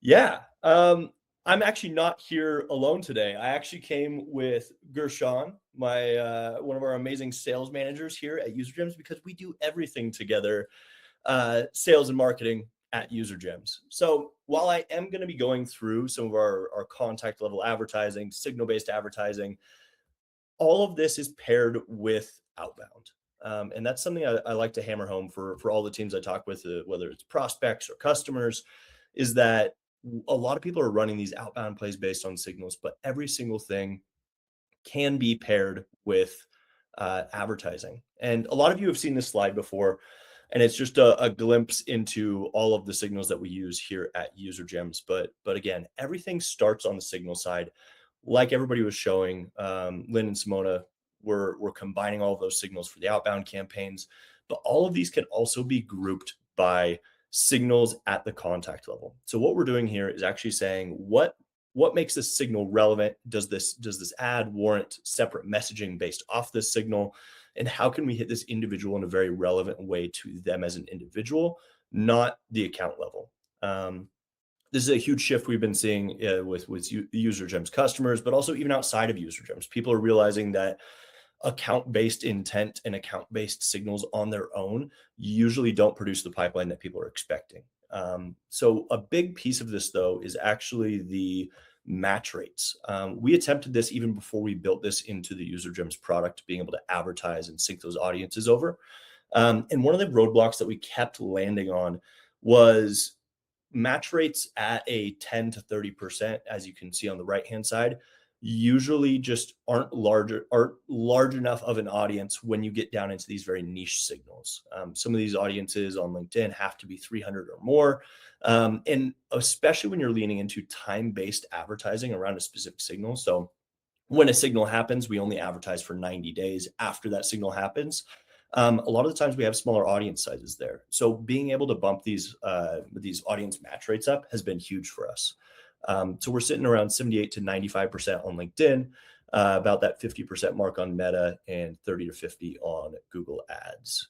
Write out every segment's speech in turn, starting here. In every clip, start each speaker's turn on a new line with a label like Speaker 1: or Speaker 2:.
Speaker 1: Yeah. I'm actually not here alone today. I actually came with Gershon, my one of our amazing sales managers here at UserGems, because we do everything together, sales and marketing at UserGems. So while I am going to be going through some of our contact level advertising, signal-based advertising, all of this is paired with outbound. And that's something I like to hammer home for all the teams I talk with, whether it's prospects or customers, is that a lot of people are running these outbound plays based on signals, but every single thing can be paired with advertising. And a lot of you have seen this slide before, and it's just a glimpse into all of the signals that we use here at UserGems. But again, everything starts on the signal side. Like everybody was showing, Lynn and Simona were combining all of those signals for the outbound campaigns, but all of these can also be grouped by signals at the contact level. So what we're doing here is actually saying what makes this signal relevant? Does this ad warrant separate messaging based off this signal? And how can we hit this individual in a very relevant way to them as an individual, not the account level? This is a huge shift we've been seeing with UserGems customers, but also even outside of UserGems. People are realizing that account-based intent and account-based signals on their own usually don't produce the pipeline that people are expecting. So a big piece of this, though, is actually the match rates. We attempted this even before we built this into the UserGems product, being able to advertise and sync those audiences over. And one of the roadblocks that we kept landing on was match rates at a 10 to 30%, as you can see on the right-hand side, usually just aren't large enough of an audience when you get down into these very niche signals. Some of these audiences on LinkedIn have to be 300 or more. And especially when you're leaning into time-based advertising around a specific signal. So when a signal happens, we only advertise for 90 days after that signal happens. A lot of the times we have smaller audience sizes there. So being able to bump these audience match rates up has been huge for us. So we're sitting around 78 to 95% on LinkedIn, about that 50% mark on Meta, and 30 to 50 on Google Ads.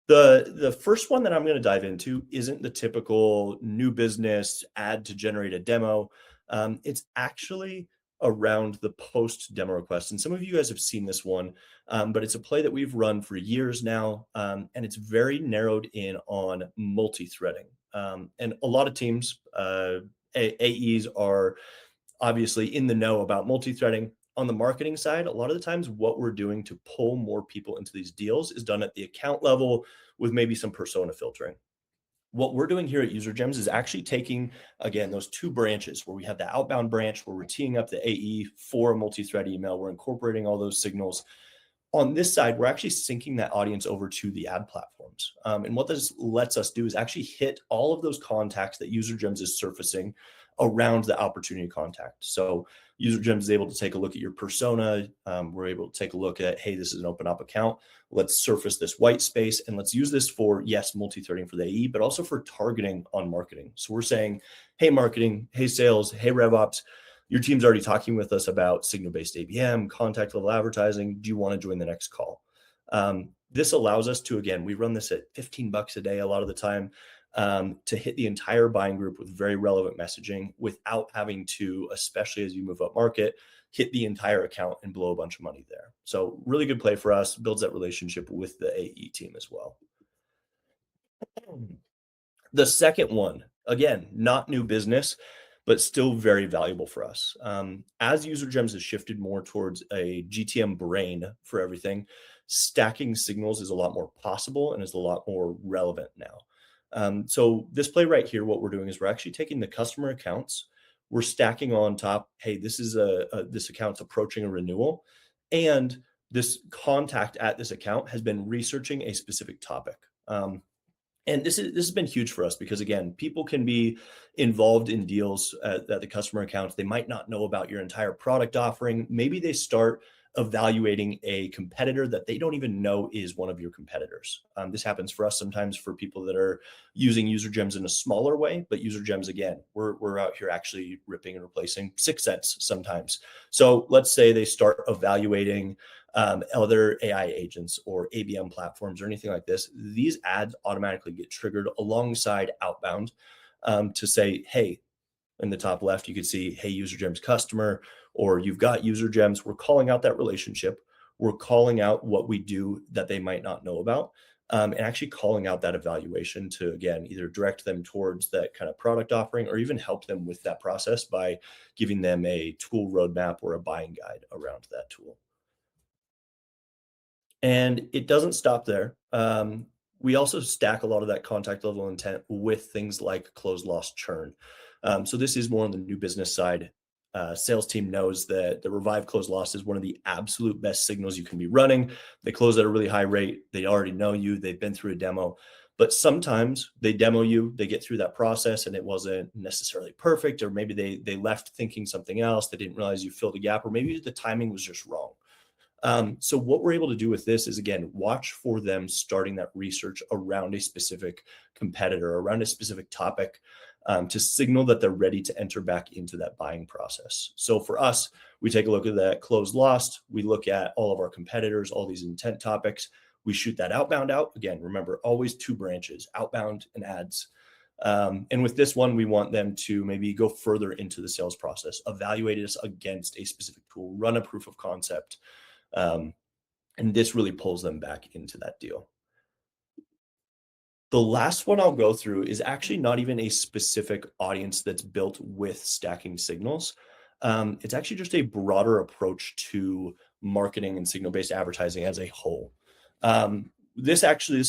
Speaker 1: The first one that I'm going to dive into isn't the typical new business ad to generate a demo. It's actually around the post demo request. And some of you guys have seen this one, but it's a play that we've run for years now. And it's very narrowed in on multi-threading. And a lot of teams, AEs are obviously in the know about multi-threading. On the marketing side, a lot of the times what we're doing to pull more people into these deals is done at the account level with maybe some persona filtering. What we're doing here at UserGems is actually taking, again, those two branches where we have the outbound branch where we're teeing up the AE for a multi-thread email. We're incorporating all those signals. On this side, we're actually syncing that audience over to the ad platforms. And what this lets us do is actually hit all of those contacts that UserGems is surfacing around the opportunity contact. So UserGems is able to take a look at your persona. We're able to take a look at, hey, this is an open up account. Let's surface this white space and let's use this for, yes, multi-threading for the AE, but also for targeting on marketing. So we're saying, hey, marketing, hey, sales, hey, RevOps, your team's already talking with us about signal-based ABM, contact level advertising. Do you want to join the next call? This allows us to, again, we run this at $15 a day a lot of the time, to hit the entire buying group with very relevant messaging without having to, especially as you move up market, hit the entire account and blow a bunch of money there. So really good play for us, builds that relationship with the AE team as well. The second one, again, not new business, but still very valuable for us. As UserGems has shifted more towards a GTM brain for everything, stacking signals is a lot more possible and is a lot more relevant now. So this play right here, what we're doing is we're actually taking the customer accounts, we're stacking on top, hey, this is this account's approaching a renewal, and this contact at this account has been researching a specific topic. And this has been huge for us because, again, people can be involved in deals at the customer accounts. They might not know about your entire product offering. Maybe they start evaluating a competitor that they don't even know is one of your competitors. This happens for us sometimes for people that are using UserGems in a smaller way, but UserGems, again, we're out here actually ripping and replacing 6 cents sometimes. So let's say they start evaluating other AI agents or ABM platforms or anything like this. These ads automatically get triggered alongside outbound. to say, hey, in the top left, you could see, hey, UserGems customer, or you've got UserGems. We're calling out that relationship. We're calling out what we do that they might not know about, and actually calling out that evaluation to, again, either direct them towards that kind of product offering or even help them with that process by giving them a tool roadmap or a buying guide around that tool. And it doesn't stop there. We also stack a lot of that contact level intent with things like close loss churn. So this is more on the new business side. Sales team knows that the revive close loss is one of the absolute best signals you can be running. They close at a really high rate. They already know you. They've been through a demo. But sometimes they demo you, they get through that process and it wasn't necessarily perfect, or maybe they left thinking something else. They didn't realize you filled a gap, or maybe the timing was just wrong. So what we're able to do with this is, again, watch for them starting that research around a specific competitor, around a specific topic, to signal that they're ready to enter back into that buying process. So for us, we take a look at that closed lost. We look at all of our competitors, all these intent topics. We shoot that outbound out. Again, remember, always two branches, outbound and ads. And with this one, we want them to maybe go further into the sales process, evaluate us against a specific tool, run a proof of concept. Um, and this really pulls them back into that deal. The last one I'll go through is actually not even a specific audience that's built with stacking signals. It's actually just a broader approach to marketing and signal-based advertising as a whole. This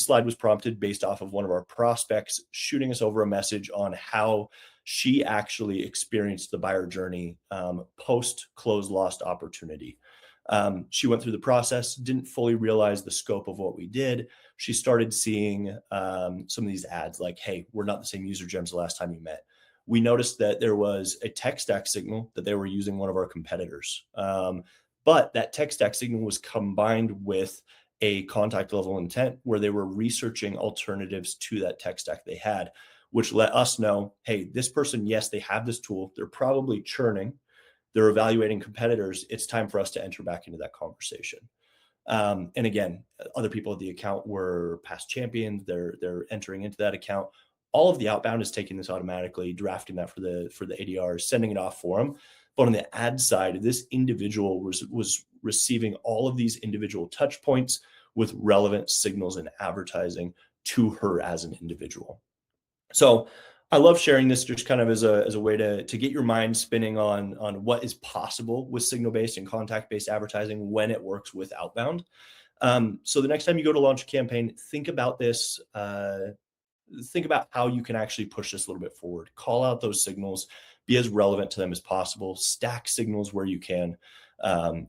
Speaker 1: slide was prompted based off of one of our prospects shooting us over a message on how she actually experienced the buyer journey post close lost opportunity. She went through the process, didn't fully realize the scope of what we did. She started seeing some of these ads like, hey, we're not the same UserGems the last time you met. We noticed that there was a tech stack signal that they were using one of our competitors. But that tech stack signal was combined with a contact level intent where they were researching alternatives to that tech stack they had, which let us know, hey, this person, yes, they have this tool. They're probably churning. They're evaluating competitors. It's time for us to enter back into that conversation. And again, other people at the account were past champions. They're entering into that account. All of the outbound is taking this automatically, drafting that for the ADRs, sending it off for them. But on the ad side, this individual was receiving all of these individual touch points with relevant signals and advertising to her as an individual. So I love sharing this just kind of as a way to get your mind spinning on what is possible with signal-based and contact-based advertising when it works with outbound. So the next time you go to launch a campaign, think about this. Think about how you can actually push this a little bit forward. Call out those signals, be as relevant to them as possible. Stack signals where you can.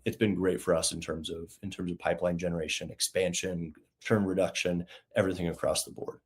Speaker 1: It's been great for us in terms of pipeline generation, expansion, churn reduction, everything across the board.